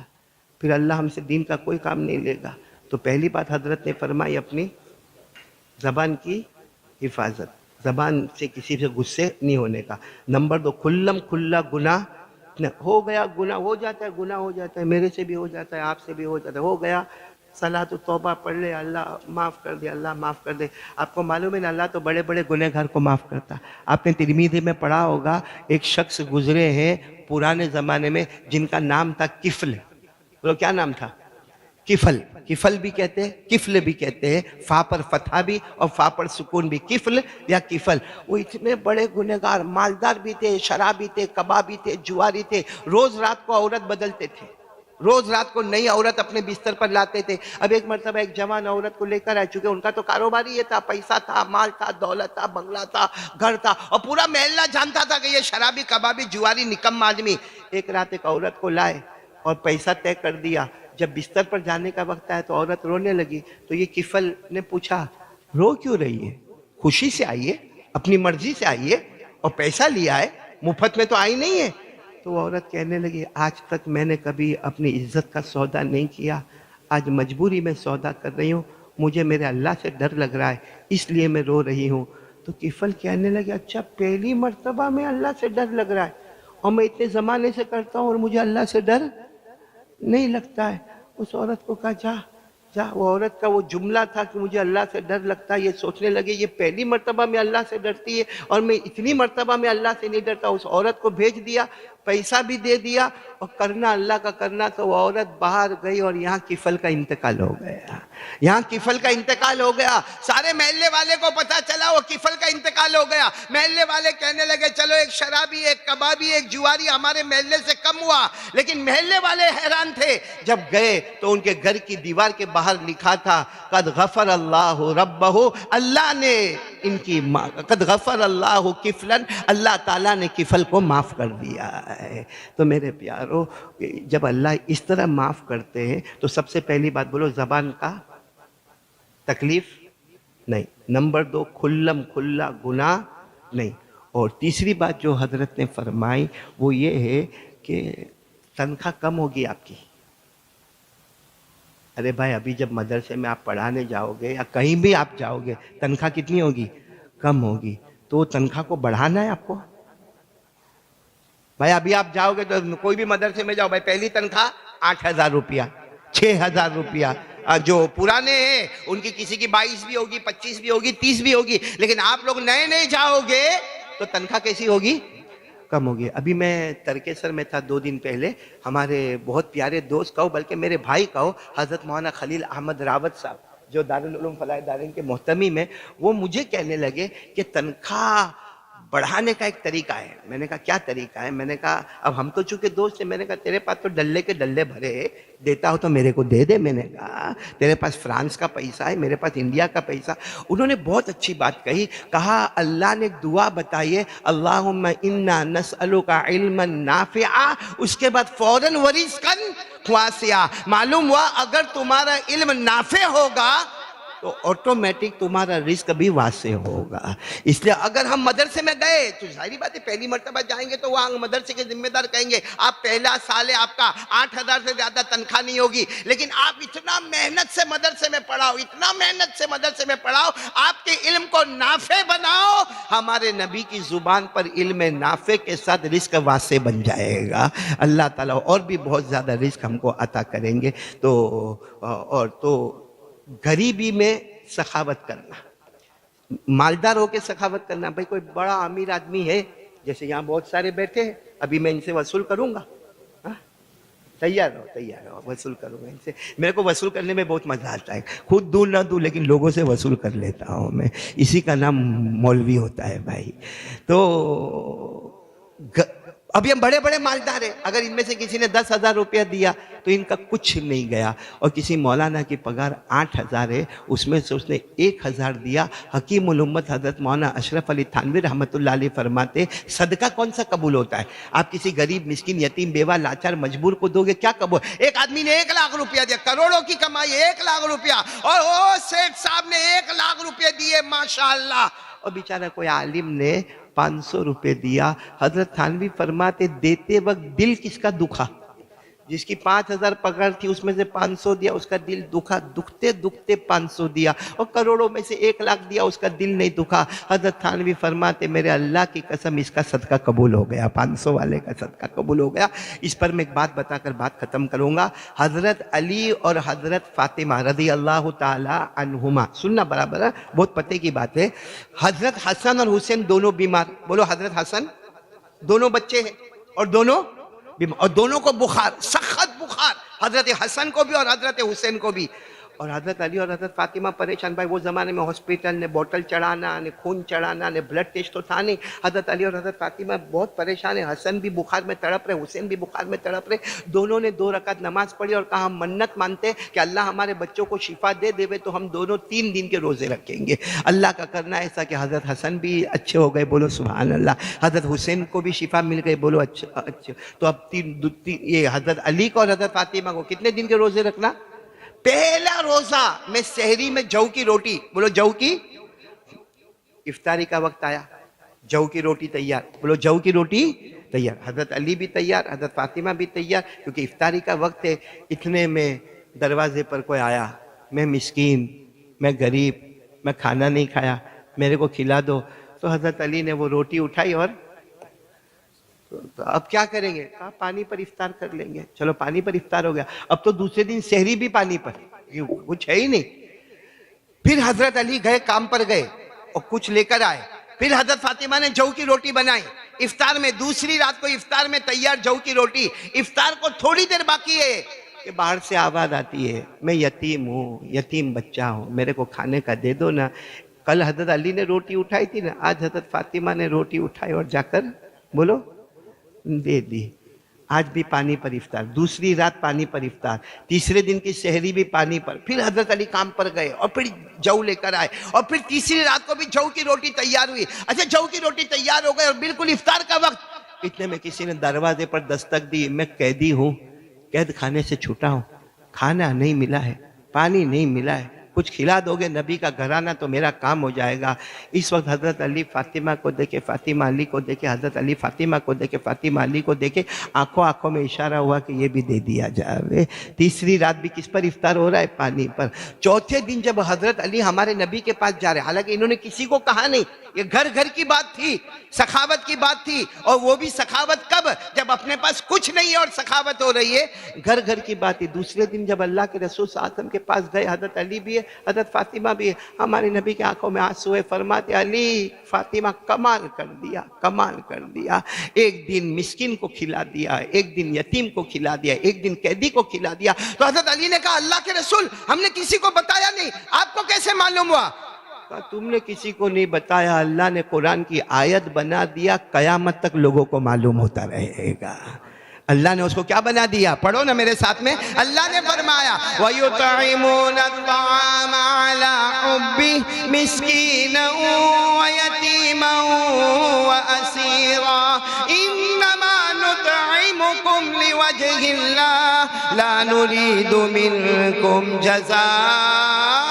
Speaker 1: پھر اللہ ہم سے دین کا کوئی کام نہیں لے گا. تو پہلی بات حضرت نے فرمائی اپنی زبان کی حفاظت، زبان سے کسی سے غصے نہیں ہونے کا. نمبر 2 کھلم کھلا گناہ ہو گیا، گناہ ہو جاتا ہے، گناہ ہو جاتا ہے، میرے سے بھی ہو جاتا ہے، آپ سے بھی ہو جاتا ہے، ہو گیا صلاۃ توبہ پڑھ لے، اللہ معاف کر دے، اللہ معاف کر دے. آپ کو معلوم ہے نا اللہ تو بڑے بڑے گنہگار کو معاف کرتا. آپ نے ترمذی میں پڑھا ہوگا ایک شخص گزرے ہیں پرانے زمانے میں جن کا نام تھا کفل. بولو کیا نام تھا؟ کفل. کفل بھی کہتے ہیں، کفل بھی کہتے ہیں، فا پر فتحہ بھی اور فا پر سکون بھی، کفل یا کفل. وہ اتنے بڑے گنہگار، مالدار بھی تھے، شرابی تھے، کبابی تھے، جواری تھے. روز رات کو عورت بدلتے تھے، روز رات کو نئی عورت اپنے بستر پر لاتے تھے. اب ایک مرتبہ ایک جوان عورت کو لے کر آئے، چونکہ ان کا تو کاروبار ہی یہ تھا، پیسہ تھا، مال تھا، دولت تھا، بنگلہ تھا، گھر تھا، اور پورا محلہ جانتا تھا کہ یہ شرابی، کبابی، جواری، نکم آدمی. ایک رات ایک عورت کو لائے اور پیسہ طے کر دیا. جب بستر پر جانے کا وقت آیا تو عورت رونے لگی. تو یہ کفل نے پوچھا رو کیوں رہی ہے؟ خوشی سے آئیے، اپنی مرضی سے آئیے، اور پیسہ لیا ہے، مفت میں تو آئی نہیں ہے. تو وہ عورت کہنے لگی آج تک میں نے کبھی اپنی عزت کا سودا نہیں کیا، آج مجبوری میں سودا کر رہی ہوں، مجھے میرے اللہ سے ڈر لگ رہا ہے اس لیے میں رو رہی ہوں۔ تو کفل کہنے لگے اچھا پہلی مرتبہ میں اللہ سے ڈر لگ رہا ہے، اور میں اتنے زمانے سے کرتا ہوں اور مجھے اللہ سے ڈر نہیں لگتا ہے۔ اس عورت کو کہا جا جا، وہ عورت کا وہ جملہ تھا کہ مجھے اللہ سے ڈر لگتا ہے، یہ سوچنے لگے یہ پہلی مرتبہ میں اللہ سے ڈرتی ہے اور میں اتنی مرتبہ میں اللہ سے نہیں ڈرتا۔ اس عورت کو بھیج دیا، پیسہ بھی دے دیا، اور کرنا اللہ کا کرنا، تو وہ عورت باہر گئی اور یہاں کفل کا انتقال ہو گیا۔ یہاں کفل کا انتقال ہو گیا، سارے محلے والے کو پتا چلا وہ کفل کا انتقال ہو گیا۔ محلے والے کہنے لگے چلو ایک شرابی، ایک کبابی، ایک جواری ہمارے محلے سے کم ہوا، لیکن محلے والے حیران تھے۔ جب گئے تو ان کے گھر کی دیوار کے باہر لکھا تھا قد غفر اللہ ربہ، اللہ نے ان کی قد غفر اللہ کفلن، اللہ تعالیٰ نے کفل کو معاف کر دیا ہے۔ تو میرے پیارو، جب اللہ اس طرح معاف کرتے ہیں تو سب سے پہلی بات بولو زبان کا تکلیف نہیں، نمبر 2 کھلم کھلا گناہ نہیں، اور تیسری بات جو حضرت نے فرمائی وہ یہ ہے کہ تنخواہ کم ہوگی آپ کی۔ ارے بھائی ابھی جب مدرسے میں آپ پڑھانے جاؤ گے یا کہیں بھی آپ جاؤ گے تنخواہ کتنی ہوگی؟ کم ہوگی، تو تنخواہ کو بڑھانا ہے آپ کو۔ بھائی ابھی آپ جاؤ گے تو کوئی بھی مدرسے میں جاؤ، بھائی پہلی تنخواہ 8,000 روپیہ، 6,000 روپیہ۔ جو پرانے ہیں ان کی کسی کی 22 بھی ہوگی، 25 بھی ہوگی، 30 بھی ہوگی، لیکن آپ لوگ نئے نئے جاؤ گے تو تنخواہ کیسی ہوگی؟ کم ہوگی۔ ابھی میں ترکیسر میں تھا 2 دن پہلے، ہمارے بہت پیارے دوست کہو بلکہ میرے بھائی کہو، حضرت مولانا خلیل احمد راوت صاحب جو دارالعلوم فلاح دارین کے محتمی میں، وہ مجھے کہنے لگے کہ تنخواہ بڑھانے کا ایک طریقہ ہے۔ میں نے کہا کیا طریقہ ہے؟ میں نے کہا اب ہم تو چونکہ دوست ہیں، میں نے کہا تیرے پاس تو ڈلے کے ڈلے بھرے، دیتا ہو تو میرے کو دے دے۔ میں نے کہا تیرے پاس فرانس کا پیسہ ہے، میرے پاس انڈیا کا پیسہ۔ انہوں نے بہت اچھی بات کہی، کہا اللہ نے ایک دعا بتائیے اللہم انا نسألک علما نافعا، اس کے بعد فوراً ورزقا واسعا۔ معلوم ہوا اگر تمہارا علم نافع ہوگا تو آٹومیٹک تمہارا رزق بھی واسع ہوگا۔ اس لیے اگر ہم مدرسے میں گئے تو ظاہری بات ہے پہلی مرتبہ جائیں گے تو وہاں مدرسے کے ذمہ دار کہیں گے آپ پہلا سال ہے، آپ کا 8,000 سے زیادہ تنخواہ نہیں ہوگی، لیکن آپ اتنا محنت سے مدرسے میں پڑھاؤ، اتنا محنت سے مدرسے میں پڑھاؤ، آپ کے علم کو نافع بناؤ، ہمارے نبی کی زبان پر علم نافع کے ساتھ رزق واسع بن جائے گا۔ اللہ تعالیٰ اور بھی بہت زیادہ رزق ہم کو عطا کریں گے۔ تو غریبی میں سخاوت کرنا، مالدار ہو کے سخاوت کرنا۔ بھائی کوئی بڑا امیر آدمی ہے، جیسے یہاں بہت سارے بیٹھے ہیں، ابھی میں ان سے وصول کروں گا، تیار رہو، وصول کروں گا ان سے۔ میرے کو وصول کرنے میں بہت مزہ آتا ہے، خود دوں نہ دوں لیکن لوگوں سے وصول کر لیتا ہوں میں، اسی کا نام مولوی ہوتا ہے بھائی۔ تو ابھی ہم بڑے بڑے مالدار ہیں، اگر ان میں سے کسی نے 10,000 روپیہ دیا تو ان کا کچھ نہیں گیا، اور کسی مولانا کی پگار 8,000 ہے، اس میں سے اس نے 1,000 دیا۔ حکیم الامت حضرت مولانا اشرف علی تھانوی رحمۃ اللہ علیہ فرماتے صدقہ کون سا قبول ہوتا ہے؟ آپ کسی غریب مسکین یتیم بیوہ لاچار مجبور کو دو گے، کیا قبول؟ ایک آدمی نے 1,00,000 روپیہ دیا، کروڑوں کی کمائی، 1,00,000 روپیہ، اور وہ سیٹھ صاحب نے 1,00,000 روپیہ دیے ماشاءاللہ، اور بیچارہ کوئی عالم نے 500 روپے دیا۔ حضرت تھانوی فرماتے دیتے وقت دل کس کا دکھا؟ جس کی 5,000 پگار تھی اس میں سے 500 دیا، اس کا دل دکھا، دکھتے دکھتے 500 دیا، اور کروڑوں میں سے 1,00,000 دیا، اس کا دل نہیں دکھا۔ حضرت تھانوی فرماتے میرے اللہ کی قسم اس کا صدقہ قبول ہو گیا، 500 والے کا صدقہ قبول ہو گیا۔ اس پر میں ایک بات بتا کر بات ختم کروں گا۔ حضرت علی اور حضرت فاطمہ رضی اللہ تعالی عنہما، سننا برابر ہے، بہت پتے کی بات ہے۔ حضرت حسن اور حسین دونوں بیمار، بولو حضرت حسن، دونوں بچے ہیں اور دونوں بیمار، اور دونوں کو بخار، سخت بخار، حضرت حسن کو بھی اور حضرت حسین کو بھی۔ اور حضرت علی اور حضرت فاطمہ پریشان۔ بھائی وہ زمانے میں ہاسپٹل نے بوٹل چڑھانا، نے خون چڑھانا، نے بلڈ ٹیسٹ تو تھا نہیں۔ حضرت علی اور حضرت فاطمہ بہت پریشان ہیں، حسن بھی بخار میں تڑپ رہے، حسین بھی بخار میں تڑپ رہے۔ دونوں نے 2 رکعت نماز پڑھی اور کہا ہم منت مانتے کہ اللہ ہمارے بچوں کو شفا دے دے تو ہم دونوں 3 دن کے روزے رکھیں گے۔ اللہ کا کرنا ایسا کہ حضرت حسن بھی اچھے ہو گئے، بولو سبحان اللہ، حضرت حسین کو بھی شفا مل گئی، بولو اچھا۔ تو اب یہ حضرت علی کو اور حضرت فاطمہ کو کتنے دن کے روزے رکھنا؟ پہلا روزہ میں سحری میں جو کی روٹی، بولو جو کی، افطاری کا وقت آیا، جو کی روٹی تیار، بولو جو کی روٹی تیار، حضرت علی بھی تیار، حضرت فاطمہ بھی تیار، کیونکہ افطاری کا وقت ہے۔ اتنے میں دروازے پر کوئی آیا، میں مسکین، میں غریب، میں کھانا نہیں کھایا، میرے کو کھلا دو، تو حضرت علی نے وہ روٹی اٹھائی اور تو اب کیا کریں گے؟ کہا پانی پر افطار کر لیں گے۔ چلو پانی پر افطار ہو گیا، اب تو دوسرے دن سحری بھی پانی پر، کچھ ہے ہی نہیں۔ پھر حضرت علی گئے، کام پر گئے اور کچھ لے کر آئے۔ پھر حضرت فاطمہ نے جو کی روٹی بنائی افطار میں، دوسری رات کو افطار میں تیار جو کی روٹی۔ افطار کو تھوڑی دیر باقی ہے کہ باہر سے آواز آتی ہے، میں یتیم ہوں، یتیم بچہ ہوں، میرے کو کھانے کا دے دو نا۔ کل حضرت علی نے روٹی اٹھائی تھی نا، آج حضرت فاطمہ نے روٹی اٹھائی اور جا کر بولو دے دی۔ آج بھی پانی پر افطار، دوسری رات پانی پر افطار، تیسرے دن کی سحری بھی پانی پر۔ پھر حضرت علی کام پر گئے اور پھر جو لے کر آئے، اور پھر تیسری رات کو بھی جو کی روٹی تیار ہوئی۔ اچھا جو کی روٹی تیار ہو گئی اور بالکل افطار کا وقت، اتنے میں کسی نے دروازے پر دستک دی۔ میں قیدی ہوں، قید خانے سے چھوٹا ہوں، کھانا نہیں ملا ہے، پانی نہیں ملا ہے، کچھ کھلا دو گے نبی کا گھرانہ تو میرا کام ہو جائے گا۔ اس وقت حضرت علی فاطمہ کو دیکھے، فاطمہ علی کو دیکھے، حضرت علی فاطمہ کو دیکھے، فاطمہ علی کو دیکھے، آنکھوں میں اشارہ ہوا کہ یہ بھی دے دیا جائے۔ تیسری رات بھی کس پر افطار ہو رہا ہے؟ پانی پر۔ چوتھے دن جب حضرت علی ہمارے نبی کے پاس جا رہے، حالانکہ انہوں نے کسی کو کہا نہیں، یہ گھر گھر کی بات تھی، سخاوت کی بات تھی، اور وہ بھی سخاوت کب؟ جب اپنے پاس کچھ نہیں ہے اور سخاوت ہو رہی ہے، گھر گھر کی بات تھی۔ دوسرے دن جب اللہ کے رسول صلی اللہ علیہ وسلم کے پاس گئے، حضرت علی بھی ہے، حضرت فاطمہ بھی ہے، ہمارے نبی کی آنکھوں میں آنسو ہے، فرماتے علی فاطمہ کمال کر دیا، کمال کر دیا۔ ایک دن مسکین کو کھلا دیا، ایک دن یتیم کو کھلا دیا، ایک دن قیدی کو کھلا دیا۔ تو حضرت علی نے کہا اللہ کے رسول ہم نے کسی کو بتایا نہیں، آپ کو کیسے معلوم ہوا؟ کہا تم نے کسی کو نہیں بتایا، اللہ نے قرآن کی آیت بنا دیا، قیامت تک لوگوں کو معلوم ہوتا رہے گا۔ اللہ نے اس کو کیا بنا دیا؟ پڑھو نا میرے ساتھ میں، اللہ نے فرمایا وَيُطْعِمُونَ الطَّعَامَ عَلَىٰ حُبِّهِ مِسْكِينًا وَيَتِيمًا وَأَسِيرًا إِنَّمَا نُطْعِمُكُمْ لِوَجْهِ اللَّهِ لَا نُرِيدُ مِنكُمْ جَزَاءً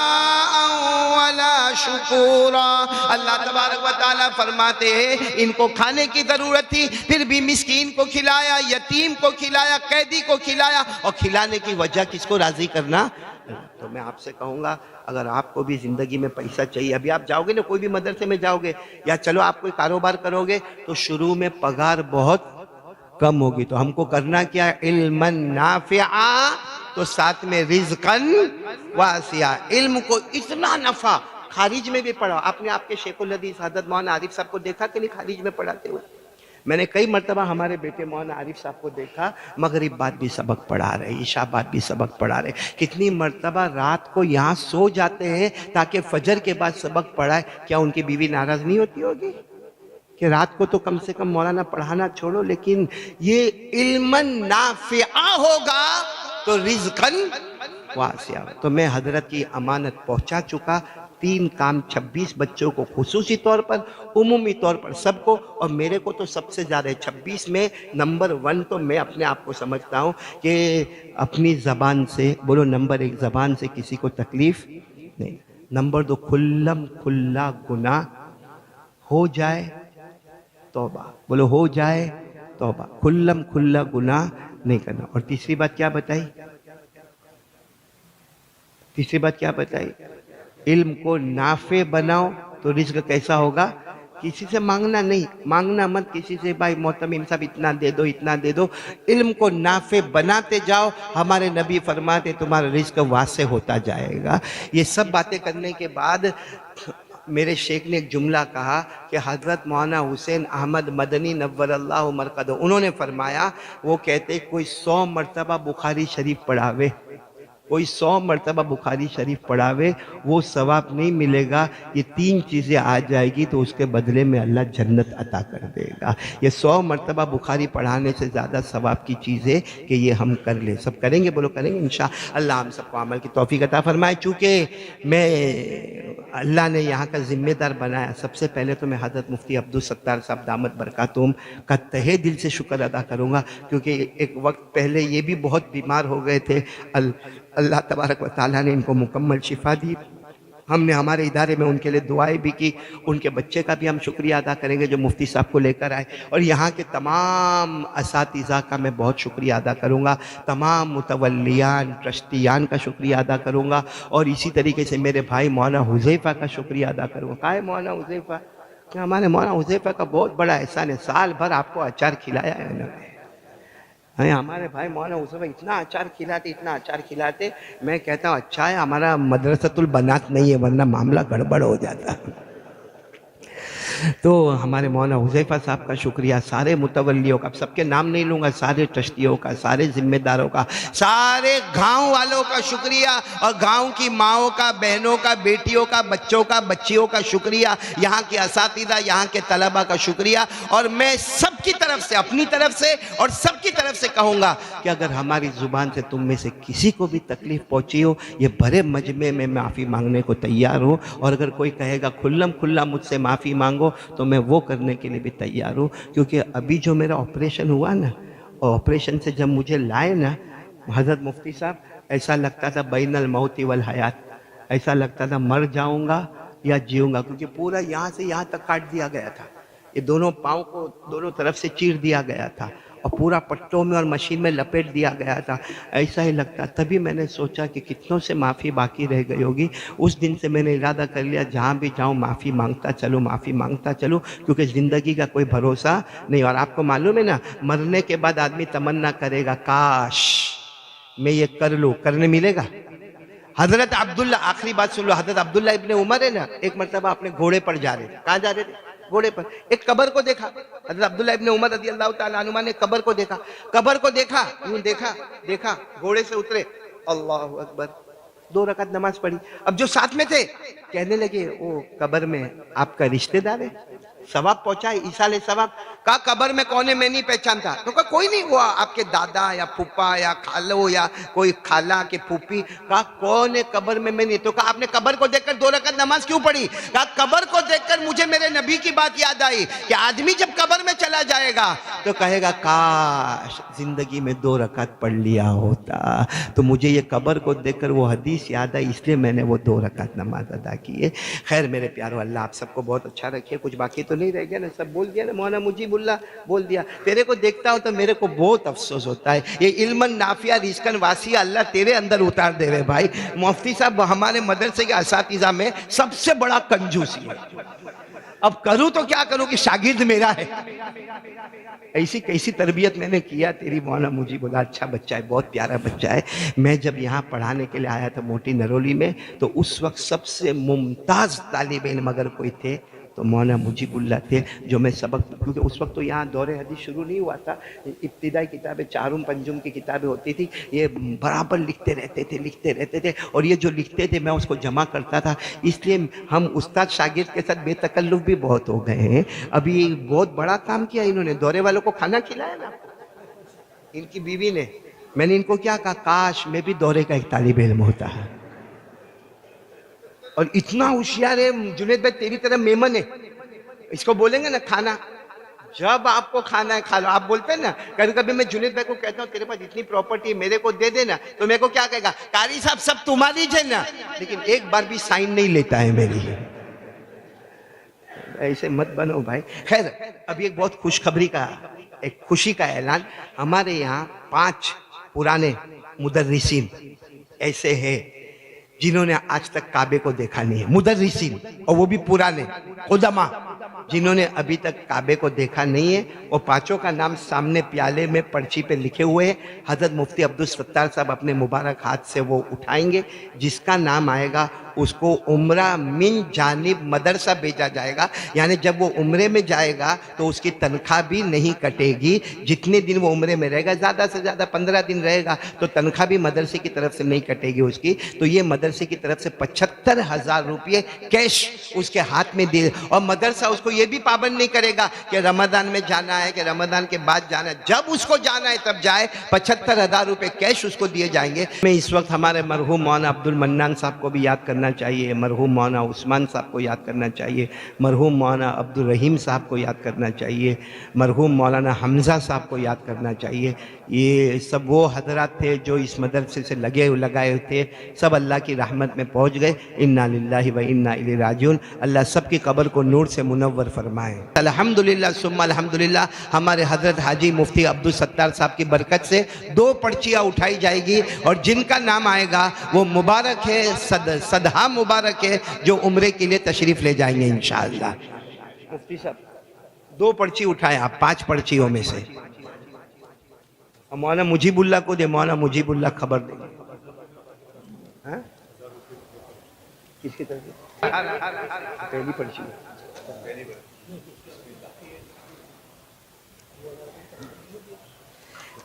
Speaker 1: وَلَا شُكُورًا۔ اللہ تبارک و تعالیٰ فرماتے ہیں ان کو کھانے کی ضرورت تھی، پھر بھی مسکین کو کھلایا، یتیم کو کھلایا، قیدی کو کھلایا، اور کھلانے کی وجہ کس کو راضی کرنا؟ تو میں آپ سے کہوں گا اگر آپ کو بھی زندگی میں پیسہ چاہیے، ابھی آپ جاؤ گے نا کوئی بھی مدرسے میں جاؤ گے، یا چلو آپ کوئی کاروبار کرو گے، تو شروع میں پگار بہت کم ہوگی، تو ہم کو کرنا کیا ہے؟ علما نافعا، تو ساتھ میں رزقا واسعا۔ علم کو اتنا نفع، خارج میں بھی پڑھا، آپ نے آپ کے شیخ الحدیث حضرت مولانا عارف صاحب کو دیکھا کہ نہیں خارج میں پڑھاتے ہوئے؟ میں نے کئی مرتبہ ہمارے بیٹے مولانا عارف صاحب کو دیکھا، مغرب بعد بھی سبق پڑھا رہے، عشاء بعد بھی سبق پڑھا رہے، کتنی مرتبہ رات کو یہاں سو جاتے ہیں تاکہ فجر کے بعد سبق پڑھائے۔ کیا ان کی بیوی ناراض نہیں ہوتی ہوگی کہ رات کو تو کم سے کم مولانا پڑھانا چھوڑو؟ لیکن یہ علما نافعا ہوگا تو رزقا واسعا۔ تو میں حضرت کی امانت پہنچا چکا، 3 کام 26 بچوں کو خصوصی طور پر، عمومی طور پر سب کو، اور میرے کو تو سب سے زیادہ 26 میں نمبر 1 تو میں اپنے آپ کو سمجھتا ہوں کہ اپنی زبان سے بولو، نمبر 1 زبان سے کسی کو تکلیف نہیں، نمبر 2 کھلم کھلا گناہ ہو جائے توبہ، بولو ہو جائے توبہ، کھلم کھلا گناہ نہیں کرنا۔ اور تیسری بات کیا بتائی؟ تیسری بات کیا بتائی؟ علم کو نافع بناؤ تو رزق کیسا ہوگا؟ کسی سے مانگنا نہیں، مانگنا مت کسی سے، بھائی محتمم صاحب اتنا دے دو، اتنا دے دو۔ علم کو نافع بناتے جاؤ، ہمارے نبی فرماتے تمہارا رزق واسع ہوتا جائے گا۔ یہ سب باتیں کرنے کے بعد میرے شیخ نے ایک جملہ کہا کہ حضرت مولانا حسین احمد مدنی نور اللہ مرقدہ، انہوں نے فرمایا، وہ کہتے کوئی 100 مرتبہ بخاری شریف پڑھاوے، کوئی 100 مرتبہ بخاری شریف پڑھاوے، وہ ثواب نہیں ملے گا، یہ 3 چیزیں آ جائے گی تو اس کے بدلے میں اللہ جنت عطا کر دے گا۔ یہ 100 مرتبہ بخاری پڑھانے سے زیادہ ثواب کی چیز ہے کہ یہ ہم کر لیں۔ سب کریں گے؟ بولو کریں گے انشاءاللہ۔ اللہ ہم سب کو عمل کی توفیق عطا فرمائے۔ چونکہ میں اللہ نے یہاں کا ذمہ دار بنایا، سب سے پہلے تو میں حضرت مفتی عبدالستار صاحب دامت برکاتہم کا تہہ دل سے شکر ادا کروں گا، کیونکہ ایک وقت پہلے یہ بھی بہت بیمار ہو گئے تھے، اللہ تبارک و تعالیٰ نے ان کو مکمل شفا دی، ہم نے ہمارے ادارے میں ان کے لیے دعائیں بھی کی، ان کے بچے کا بھی ہم شکریہ ادا کریں گے جو مفتی صاحب کو لے کر آئے، اور یہاں کے تمام اساتذہ کا میں بہت شکریہ ادا کروں گا، تمام متولیان ٹرسٹیان کا شکریہ ادا کروں گا، اور اسی طریقے سے میرے بھائی مولانا حذیفہ کا شکریہ ادا کروں گا۔ کہا ہے مولانا حذیفہ؟ کہ ہمارے مولانا حذیفہ کا بہت بڑا احسان ہے، سال بھر آپ کو اچار کھلایا ہے انہوں نے۔ ہمارے بھائی مولانا حذیفہ اتنا اچار کھلاتے، اتنا اچار کھلاتے، میں کہتا ہوں اچھا ہے ہمارا مدرسۃ البنات نہیں ہے ورنہ معاملہ گڑبڑ ہو جاتا۔ تو ہمارے مولانا حذیفہ صاحب کا شکریہ، سارے متولیوں کا، سب کے نام نہیں لوں گا، سارے ٹرسٹیوں کا، سارے ذمہ داروں کا، سارے گاؤں والوں کا شکریہ، اور گاؤں کی ماؤں کا، بہنوں کا، بیٹیوں کا، بچوں کا، بچیوں کا شکریہ، یہاں کے اساتذہ، یہاں کے طلبہ کا شکریہ۔ اور میں سب کی طرف سے، اپنی طرف سے اور سب کی طرف سے کہوں گا کہ اگر ہماری زبان سے تم میں سے کسی کو بھی تکلیف پہنچی ہو، یہ بڑے مجمع میں معافی مانگنے کو تیار ہوں، اور اگر کوئی کہے گا کھلم کھلا مجھ سے معافی مانگو تو میں وہ کرنے کے لیے بھی تیار ہوں، کیونکہ ابھی جو میرا آپریشن ہوا نا، اور آپریشن سے جب مجھے لائے نا حضرت مفتی صاحب، ایسا لگتا تھا بین الموت والحیات، ایسا لگتا تھا مر جاؤں گا یا جیوں گا، کیونکہ پورا یہاں سے یہاں تک کاٹ دیا گیا تھا، یہ دونوں پاؤں کو دونوں طرف سے چیر دیا گیا تھا، اور پورا پٹوں میں اور مشین میں لپیٹ دیا گیا تھا، ایسا ہی لگتا۔ تبھی میں نے سوچا کہ کتنوں سے معافی باقی رہ گئی ہوگی، اس دن سے میں نے ارادہ کر لیا جہاں بھی جاؤں معافی مانگتا چلوں، معافی مانگتا چلوں، کیونکہ زندگی کا کوئی بھروسہ نہیں۔ اور آپ کو معلوم ہے نا، مرنے کے بعد آدمی تمنا کرے گا کاش میں یہ کر لوں، کرنے ملے گا۔ حضرت عبداللہ، آخری بات سن لو، حضرت عبداللہ ابن عمر ہے نا، ایک مرتبہ اپنے گھوڑے پر جا رہے تھے، کہاں جا رہے تھے؟ گھوڑے پر، ایک قبر کو دیکھا، حضرت عبداللہ ابن عمر رضی اللہ تعالیٰ عنہما نے قبر کو دیکھا، قبر کو دیکھا، یوں دیکھا، گھوڑے سے اترے، اللہ اکبر، 2 رکعت نماز پڑھی۔ اب جو ساتھ میں تھے کہنے لگے وہ قبر میں آپ کا رشتہ دار ہے، ثواب پہنچائے، ایصال ثواب۔ کہا قبر میں کون ہے میں نہیں پہچانتا، تو کہا کوئی نہیں، وہ آپ کے دادا یا پھپھا یا خالو یا کوئی خالہ کے پھوپھی۔ کہا کون ہے قبر میں نہیں، تو کہا آپ نے قبر کو دیکھ کر 2 رکعت نماز کیوں پڑھی؟ کہا قبر کو دیکھ کر مجھے میرے نبی کی بات یاد آئی کہ آدمی جب قبر میں چلا جائے گا تو کہے گا کاش زندگی میں 2 رکعت پڑھ لیا ہوتا، تو مجھے یہ قبر کو دیکھ کر وہ حدیث یاد آئی، اس لیے میں نے وہ 2 رکعت نماز ادا کی ہے۔ خیر میرے پیارو، اللہ آپ سب کو بہت اچھا رکھے، کچھ باقی تو نہیں رہ گیا نا، سب بول دیا نا، مولانا مجیب اللہ بول دیا۔ تیرے کو دیکھتا ہوں تو میرے کو بہت افسوس ہوتا ہے، یہ علم نافعہ رزقاً واسعہ اللہ تیرے اندر اتار دے رہے بھائی۔ مفتی صاحب ہمارے مدرسے کے اساتذہ میں سب سے بڑا کنجوسی ہے، اب کروں تو کیا کروں کہ شاگرد میرا ہے، ایسی کیسی تربیت میں نے کیا تیری مولانا مجیب اللہ، اچھا بچہ ہے، بہت پیارا بچہ ہے۔ میں جب یہاں پڑھانے کے لیے آیا تھا موٹی نرولی میں، تو اس وقت سب سے ممتاز طالب علم اگر کوئی تھے تو مولانا مجیب اللہ تھے، جو میں سبق، کیونکہ اس وقت تو یہاں دور حدیث شروع نہیں ہوا تھا، ابتدائی کتابیں چارم پنجم کی کتابیں ہوتی تھی، یہ برابر لکھتے رہتے تھے، اور یہ جو لکھتے تھے میں اس کو جمع کرتا تھا، اس لیے ہم استاد شاگرد کے ساتھ بے تکلف بھی بہت ہو گئے ہیں۔ ابھی بہت بڑا کام کیا انہوں نے، دورے والوں کو کھانا کھلایا نا ان کی بیوی نے، میں نے ان کو کیا کہا، کاش میں بھی دورے کا ایک طالب علم ہوتا ہے، اور اتنا ہوشیار ہے جنید بھائی تیری طرح میمن ہے، اس کو بولیں گے نا کھانا، جب آپ کو کھانا ہے کھا لو، آپ بولتے ہیں نا، کبھی کبھی میں جنید بھائی کو کہتا ہوں تیرے پاس اتنی پراپرٹی میرے کو دے دینا، تو میرے کو کیا کہے گا، قاری صاحب سب تمہاری ہے نا، لیکن ایک بار بھی سائن نہیں لیتا ہے میری۔ ایسے مت بنو بھائی۔ خیر ابھی ایک بہت خوشخبری کا، ایک خوشی کا اعلان، ہمارے یہاں 5 پرانے مدرسین ایسے ہیں جنہوں نے آج تک کعبے کو دیکھا نہیں ہے، مدرسین، اور وہ بھی پرانے قدماء جنہوں نے ابھی تک کعبے کو دیکھا نہیں ہے، اور 5 کا نام سامنے پیالے میں پرچی پہ لکھے ہوئے ہیں، حضرت مفتی عبدالستار صاحب اپنے مبارک ہاتھ سے وہ اٹھائیں گے، جس کا نام آئے گا اس کو عمرہ من جانب مدرسہ بھیجا جائے گا، یعنی جب وہ عمرے میں جائے گا تو اس کی تنخواہ بھی نہیں کٹے گی، جتنے دن وہ عمرے میں رہے گا، زیادہ سے زیادہ 15 دن رہے گا، تو تنخواہ بھی مدرسے کی طرف سے نہیں کٹے گی اس کی، تو یہ مدرسے کی طرف سے 75,000 روپے کیش اس کے ہاتھ میں دے، اور مدرسہ اس کو یہ یہ بھی پابند نہیں کرے گا کہ رمضان میں جانا ہے کہ رمضان کے بعد جانا ہے، جب اس کو جانا ہے تب جائے۔ 75,000 روپے کیش اس کو دیے جائیں گے۔ میں اس وقت ہمارے مرحوم مولانا عبد المنان صاحب کو بھی یاد کرنا چاہیے، مرحوم مولانا عثمان صاحب کو یاد کرنا چاہیے، مرحوم مولانا عبد الرحیم صاحب کو یاد کرنا چاہیے، مرحوم مولانا حمزہ صاحب کو یاد کرنا چاہیے۔ یہ سب وہ حضرات تھے جو اس مدرسے سے لگائے تھے، سب اللہ کی رحمت میں پہنچ گئے۔ انا للہ و انا الیہ راجعون۔ اللہ سب کی قبر کو نور سے منور فرمائے۔ الحمدللہ ثم الحمدللہ، ہمارے حضرت حاجی مفتی عبدالستار صاحب کی برکت سے 2 پرچیاں اٹھائی جائے گی، اور جن کا نام آئے گا وہ مبارک ہے، صدہا مبارک ہے، جو عمرے کے لیے تشریف لے جائیں گے انشاءاللہ۔ مفتی صاحب 2 پرچی اٹھائیں آپ 5 پرچیوں میں سے۔ مولانا مجیب اللہ کو دے، مولانا مجیب اللہ خبر دے۔ کس کی طرف؟ پہلی پرچی۔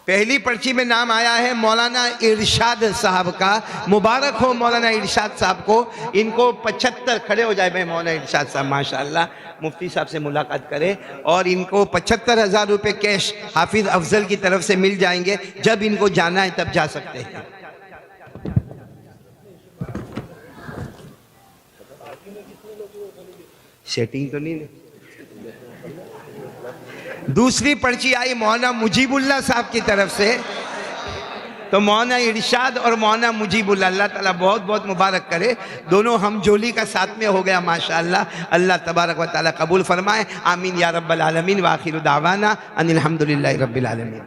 Speaker 1: پہلی پرچی میں نام آیا ہے مولانا ارشاد صاحب کا۔ مبارک ہو مولانا ارشاد صاحب کو۔ ان کو 75 کھڑے ہو جائے بھائی مولانا ارشاد صاحب ماشاءاللہ، مفتی صاحب سے ملاقات کرے، اور ان کو 75,000 روپے کیش حافظ افضل کی طرف سے مل جائیں گے۔ جب ان کو جانا ہے تب جا سکتے ہیں۔ سیٹنگ تو نہیں۔ دوسری پرچی آئی مولانا مجیب اللہ صاحب کی طرف سے، تو مولانا ارشاد اور مولانا مجیب اللہ، اللہ تعالیٰ بہت بہت مبارک کرے، دونوں ہم جولی کا ساتھ میں ہو گیا ماشاءاللہ۔ اللہ تبارک و تعالیٰ قبول فرمائے، آمین یا رب العالمین۔ وآخر دعوانا ان الحمدللہ رب العالمین۔